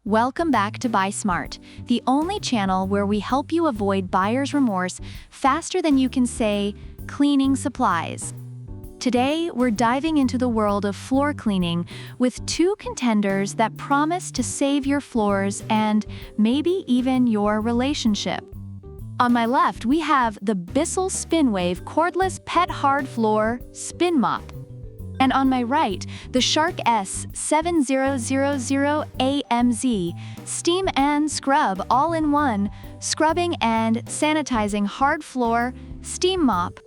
Welcome back to Buy Smart, the only channel where we help you avoid buyer's remorse faster than you can say cleaning supplies. Today, we're diving into the world of floor cleaning with two contenders that promise to save your floors and maybe even your relationship. On my left, we have the Bissell SpinWave cordless pet hard floor spin mop. And on my right, the Shark S7000AMZ steam and scrub all-in-one, scrubbing and sanitizing hard floor steam mop.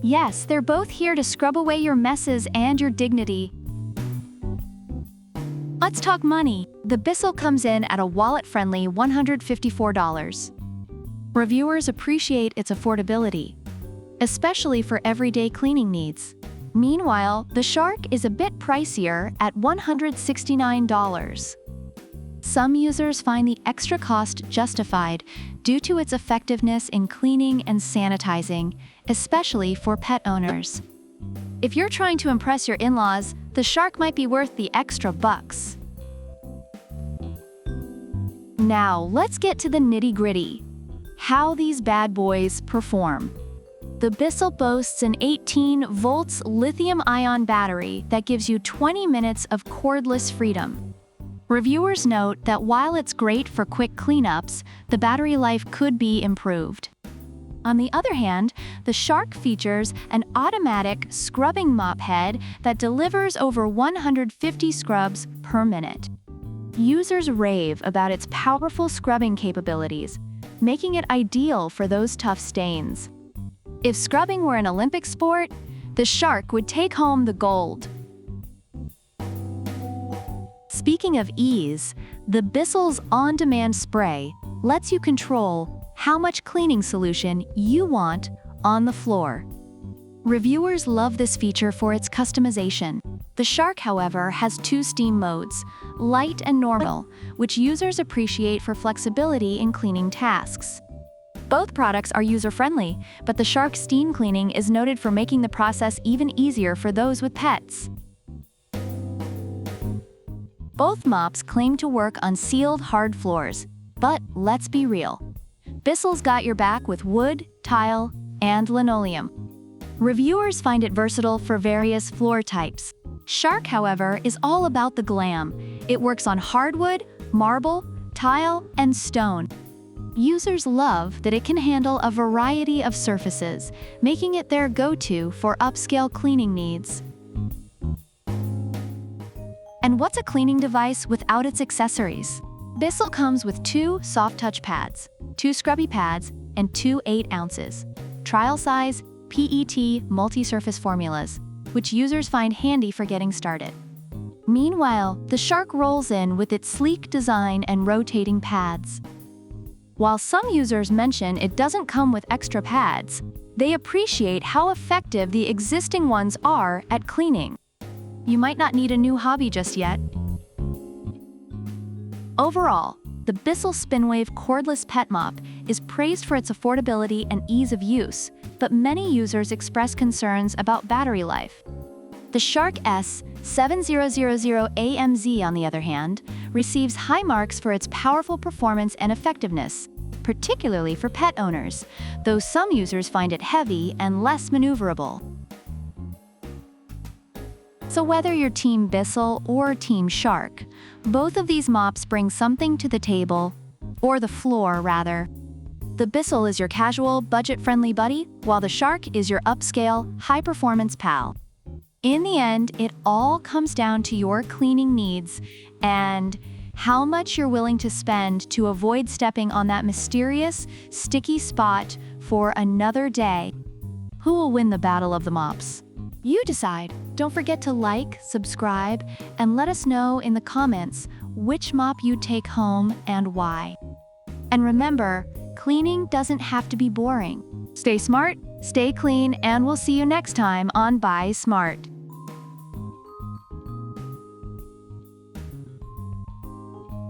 Yes, they're both here to scrub away your messes and your dignity. Let's talk money. The Bissell comes in at a wallet-friendly $154. Reviewers appreciate its affordability, especially for everyday cleaning needs. Meanwhile, the Shark is a bit pricier at $169. Some users find the extra cost justified due to its effectiveness in cleaning and sanitizing, especially for pet owners. If you're trying to impress your in-laws, the Shark might be worth the extra bucks. Now, let's get to the nitty-gritty. How these bad boys perform. The Bissell boasts an 18 volts lithium-ion battery that gives you 20 minutes of cordless freedom. Reviewers note that while it's great for quick cleanups, the battery life could be improved. On the other hand, the Shark features an automatic scrubbing mop head that delivers over 150 scrubs per minute. Users rave about its powerful scrubbing capabilities, making it ideal for those tough stains. If scrubbing were an Olympic sport, the Shark would take home the gold. Speaking of ease, the Bissell's on-demand spray lets you control how much cleaning solution you want on the floor. Reviewers love this feature for its customization. The Shark, however, has two steam modes, light and normal, which users appreciate for flexibility in cleaning tasks. Both products are user-friendly, but the Shark steam cleaning is noted for making the process even easier for those with pets. Both mops claim to work on sealed hard floors, but let's be real. Bissell's got your back with wood, tile, and linoleum. Reviewers find it versatile for various floor types. Shark, however, is all about the glam. It works on hardwood, marble, tile, and stone. Users love that it can handle a variety of surfaces, making it their go-to for upscale cleaning needs. And what's a cleaning device without its accessories? Bissell comes with two soft touch pads, two scrubby pads, and two 8 ounces. Trial size PET multi-surface formulas, which users find handy for getting started. Meanwhile, the Shark rolls in with its sleek design and rotating pads. While some users mention it doesn't come with extra pads, they appreciate how effective the existing ones are at cleaning. You might not need a new hobby just yet. Overall, the Bissell SpinWave cordless pet mop is praised for its affordability and ease of use, but many users express concerns about battery life. The Shark S7000AMZ, on the other hand, receives high marks for its powerful performance and effectiveness, particularly for pet owners, though some users find it heavy and less maneuverable. So whether you're Team Bissell or Team Shark, both of these mops bring something to the table, or the floor rather. The Bissell is your casual, budget-friendly buddy, while the Shark is your upscale, high-performance pal. In the end, it all comes down to your cleaning needs and how much you're willing to spend to avoid stepping on that mysterious, sticky spot for another day. Who will win the battle of the mops? You decide. Don't forget to like, subscribe, and let us know in the comments which mop you take home and why. And remember, cleaning doesn't have to be boring. Stay smart, stay clean, and we'll see you next time on Buy Smart.